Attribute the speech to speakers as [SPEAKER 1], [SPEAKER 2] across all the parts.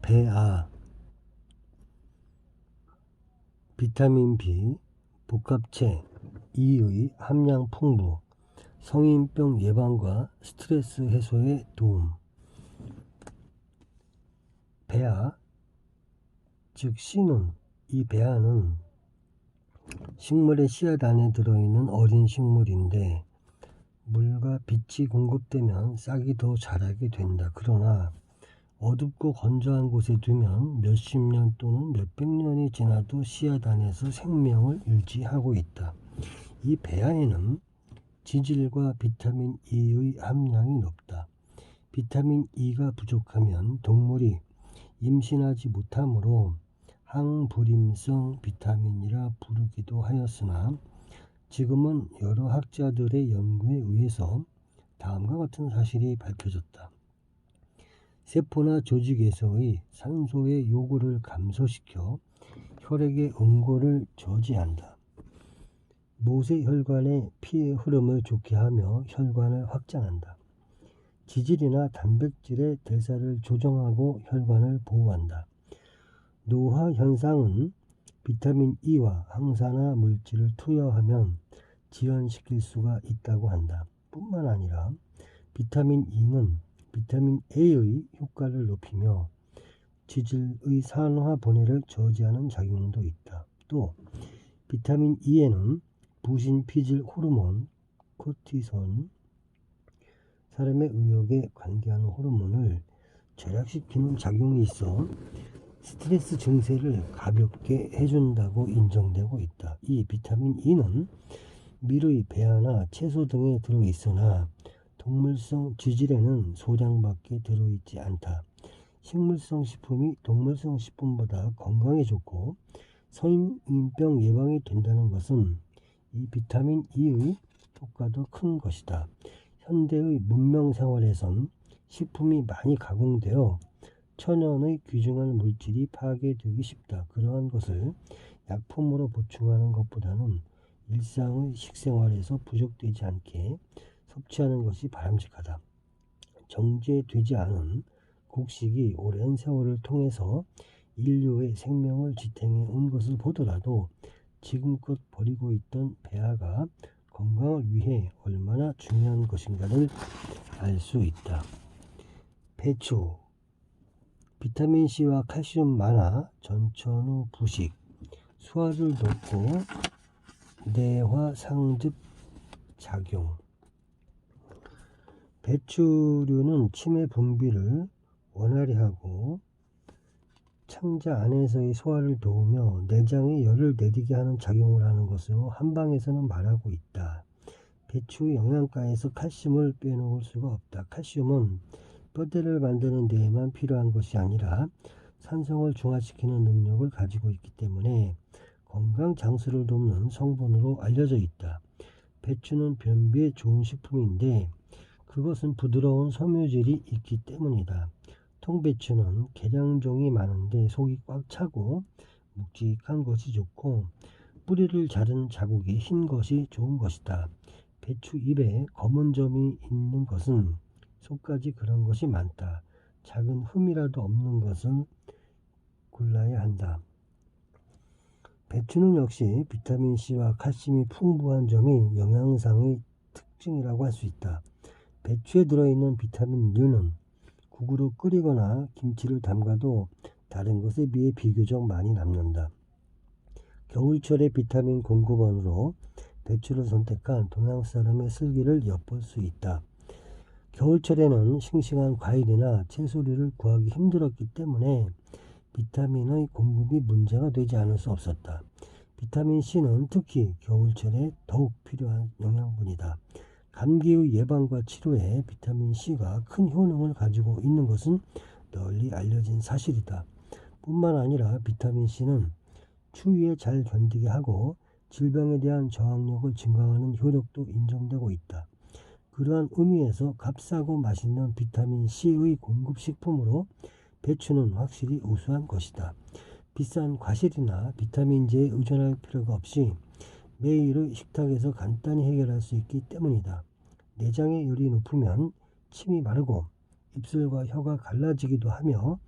[SPEAKER 1] 배아, 비타민 B, 복합체, E의 함량 풍부, 성인병 예방과 스트레스 해소에 도움. 배아, 즉 C는, 이 배아는 식물의 씨앗 안에 들어있는 어린 식물인데 물과 빛이 공급되면 싹이 더 자라게 된다. 그러나 어둡고 건조한 곳에 두면 몇십 년 또는 몇백 년이 지나도 씨앗 안에서 생명을 유지하고 있다. 이 배아에는 지질과 비타민 E의 함량이 높다. 비타민 E가 부족하면 동물이 임신하지 못하므로 항불임성 비타민이라 부르기도 하였으나 지금은 여러 학자들의 연구에 의해서 다음과 같은 사실이 밝혀졌다. 세포나 조직에서의 산소의 요구를 감소시켜 혈액의 응고를 저지한다. 모세혈관의 피의 흐름을 좋게 하며 혈관을 확장한다. 지질이나 단백질의 대사를 조정하고 혈관을 보호한다. 노화 현상은 비타민 E와 항산화 물질을 투여하면 지연시킬 수가 있다고 한다. 뿐만 아니라 비타민 E는 비타민 A의 효과를 높이며 지질의 산화 분해를 저지하는 작용도 있다. 또 비타민 E에는 부신 피질 호르몬 코티솔, 사람의 의욕에 관계하는 호르몬을 절약시키는 작용이 있어 스트레스 증세를 가볍게 해준다고 인정되고 있다. 이 비타민 E는 밀의 배아나 채소 등에 들어있으나 동물성 지질에는 소량밖에 들어있지 않다. 식물성 식품이 동물성 식품보다 건강에 좋고 성인병 예방이 된다는 것은 이 비타민 E의 효과도 큰 것이다. 현대의 문명 생활에선 식품이 많이 가공되어 천연의 귀중한 물질이 파괴되기 쉽다. 그러한 것을 약품으로 보충하는 것보다는 일상의 식생활에서 부족되지 않게 섭취하는 것이 바람직하다. 정제되지 않은 곡식이 오랜 세월을 통해서 인류의 생명을 지탱해 온 것을 보더라도 지금껏 버리고 있던 배아가 건강을 위해 얼마나 중요한 것인가를 알 수 있다. 배추, 비타민C와 칼슘 많아 전천후 부식, 소화를 돕고 뇌화 상즙 작용. 배추류는 치매 분비를 원활히 하고 창자 안에서의 소화를 도우며 내장에 열을 내리게 하는 작용을 하는 것으로 한방에서는 말하고 있다. 배추 영양가에서 칼슘을 빼놓을 수가 없다. 칼슘은 뼈대를 만드는 데에만 필요한 것이 아니라 산성을 중화시키는 능력을 가지고 있기 때문에 건강 장수를 돕는 성분으로 알려져 있다. 배추는 변비에 좋은 식품인데 그것은 부드러운 섬유질이 있기 때문이다. 통배추는 계량종이 많은데 속이 꽉 차고 묵직한 것이 좋고 뿌리를 자른 자국이 흰 것이 좋은 것이다. 배추 잎에 검은 점이 있는 것은 속까지 그런 것이 많다. 작은 흠이라도 없는 것을 골라야 한다. 배추는 역시 비타민C와 칼슘이 풍부한 점이 영양상의 특징이라고 할 수 있다. 배추에 들어있는 비타민류는 국으로 끓이거나 김치를 담가도 다른 것에 비해 비교적 많이 남는다. 겨울철의 비타민 공급원으로 배추를 선택한 동양 사람의 슬기를 엿볼 수 있다. 겨울철에는 싱싱한 과일이나 채소류를 구하기 힘들었기 때문에 비타민의 공급이 문제가 되지 않을 수 없었다. 비타민C는 특히 겨울철에 더욱 필요한 영양분이다. 감기의 예방과 치료에 비타민C가 큰 효능을 가지고 있는 것은 널리 알려진 사실이다. 뿐만 아니라 비타민C는 추위에 잘 견디게 하고 질병에 대한 저항력을 증강하는 효력도 인정되고 있다. 그러한 의미에서 값싸고 맛있는 비타민C의 공급식품으로 배추는 확실히 우수한 것이다. 비싼 과실이나 비타민제에 의존할 필요가 없이 매일의 식탁에서 간단히 해결할 수 있기 때문이다. 내장의 열이 높으면 침이 마르고 입술과 혀가 갈라지기도 하며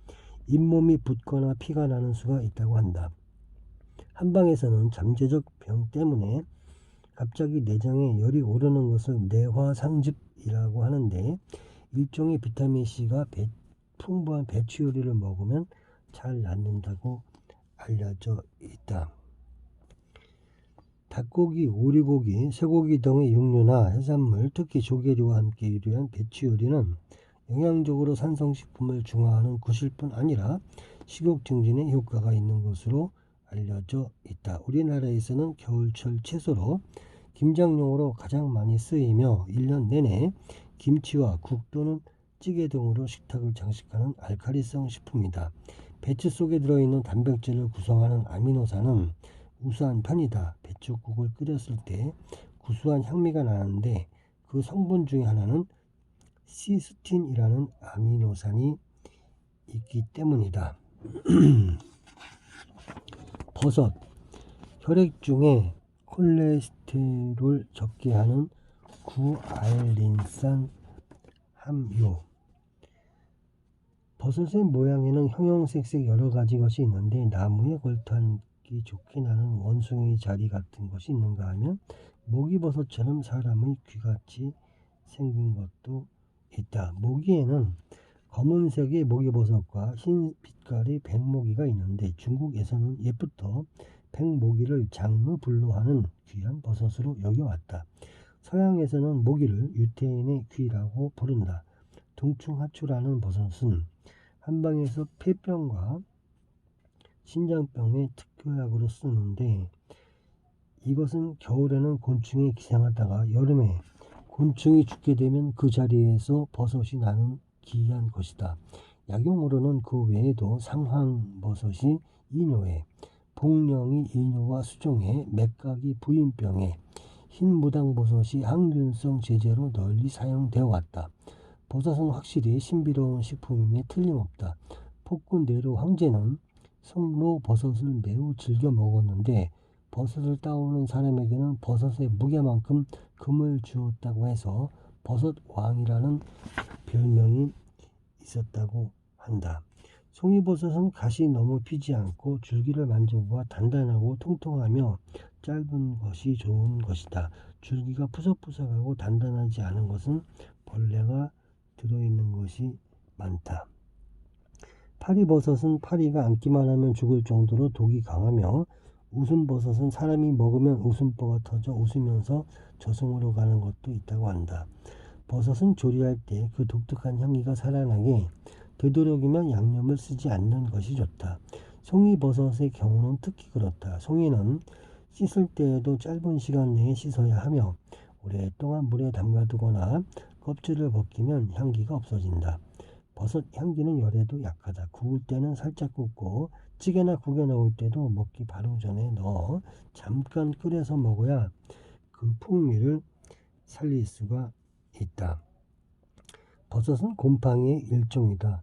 [SPEAKER 1] 잇몸이 붓거나 피가 나는 수가 있다고 한다. 한방에서는 잠재적 병 때문에 갑자기 내장에 열이 오르는 것을 내화상즙이라고 하는데, 일종의 비타민C가 풍부한 배추 요리를 먹으면 잘 낫는다고 알려져 있다. 닭고기, 오리고기, 쇠고기 등의 육류나 해산물, 특히 조개류와 함께 요리한 배추 요리는 영양적으로 산성식품을 중화하는 것일 뿐 아니라 식욕 증진에 효과가 있는 것으로 알려져 있다. 우리나라에서는 겨울철 채소로 김장용으로 가장 많이 쓰이며 1년 내내 김치와 국 또는 찌개 등으로 식탁을 장식하는 알칼리성 식품이다. 배추 속에 들어있는 단백질을 구성하는 아미노산은 우수한 편이다. 배추국을 끓였을 때 구수한 향미가 나는데 그 성분 중에 하나는 시스틴이라는 아미노산이 있기 때문이다. 버섯, 혈액 중에 콜레스테롤 적게 하는 구알린산 함유. 버섯의 모양에는 형형색색 여러 가지 것이 있는데 나무에 걸터앉기 좋게 나는 원숭이 자리 같은 것이 있는가 하면 모기버섯처럼 사람의 귀같이 생긴 것도 있다. 모기에는 검은색의 모기버섯과 흰 빛깔의 백모기가 있는데 중국에서는 옛부터 백모기를 장르불로 하는 귀한 버섯으로 여겨왔다. 서양에서는 모기를 유태인의 귀라고 부른다. 동충하초라는 버섯은 한방에서 폐병과 신장병의 특효약으로 쓰는데, 이것은 겨울에는 곤충이 기생하다가 여름에 곤충이 죽게 되면 그 자리에서 버섯이 나는 기이한 것이다. 약용으로는 그 외에도 상황버섯이 이뇨에, 복령이 이뇨와 수종에, 맥각이 부인병에, 흰무당버섯이 항균성 제제로 널리 사용되어 왔다. 버섯은 확실히 신비로운 식품임에 틀림없다. 폭군 네로 황제는 송로버섯을 매우 즐겨 먹었는데 버섯을 따오는 사람에게는 버섯의 무게만큼 금을 주었다고 해서 버섯왕이라는 별명이 있었다고 한다. 송이버섯은 가시 너무 피지 않고 줄기를 만져보아 단단하고 통통하며 짧은 것이 좋은 것이다. 줄기가 푸석푸석하고 단단하지 않은 것은 벌레가 들어있는 것이 많다. 파리버섯은 파리가 앉기만 하면 죽을 정도로 독이 강하며, 웃음버섯은 사람이 먹으면 웃음보가 터져 웃으면서 저승으로 가는 것도 있다고 한다. 버섯은 조리할 때 그 독특한 향기가 살아나게 되도록이면 양념을 쓰지 않는 것이 좋다. 송이버섯의 경우는 특히 그렇다. 송이는 씻을 때에도 짧은 시간 내에 씻어야 하며 오랫동안 물에 담가두거나 껍질을 벗기면 향기가 없어진다. 버섯 향기는 열에도 약하다. 구울 때는 살짝 굽고 찌개나 국에 넣을 때도 먹기 바로 전에 넣어 잠깐 끓여서 먹어야 그 풍미를 살릴 수가 있다. 버섯은 곰팡이의 일종이다.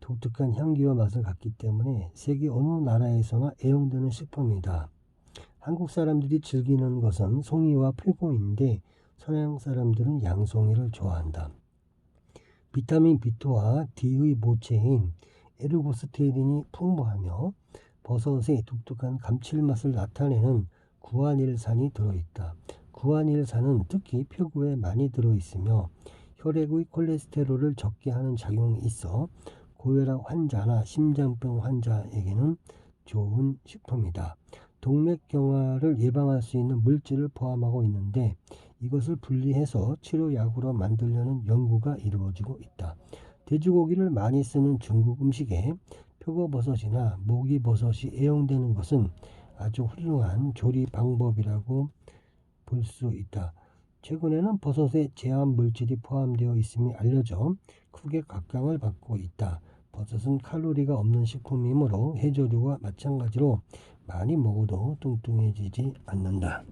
[SPEAKER 1] 독특한 향기와 맛을 갖기 때문에 세계 어느 나라에서나 애용되는 식품이다. 한국 사람들이 즐기는 것은 송이와 표고인데 서양 사람들은 양송이를 좋아한다. 비타민 B2와 D의 모체인 에르고스테린이 풍부하며 버섯의 독특한 감칠맛을 나타내는 구안일산이 들어있다. 구안일산은 특히 표고에 많이 들어있으며 혈액의 콜레스테롤을 적게 하는 작용이 있어 고혈압 환자나 심장병 환자에게는 좋은 식품이다. 동맥경화를 예방할 수 있는 물질을 포함하고 있는데 이것을 분리해서 치료약으로 만들려는 연구가 이루어지고 있다. 돼지고기를 많이 쓰는 중국 음식에 표고버섯이나 모기버섯이 애용되는 것은 아주 훌륭한 조리 방법이라고 볼 수 있다. 최근에는 버섯에 제한 물질이 포함되어 있음이 알려져 크게 각광을 받고 있다. 버섯은 칼로리가 없는 식품이므로 해조류와 마찬가지로 많이 먹어도 뚱뚱해지지 않는다.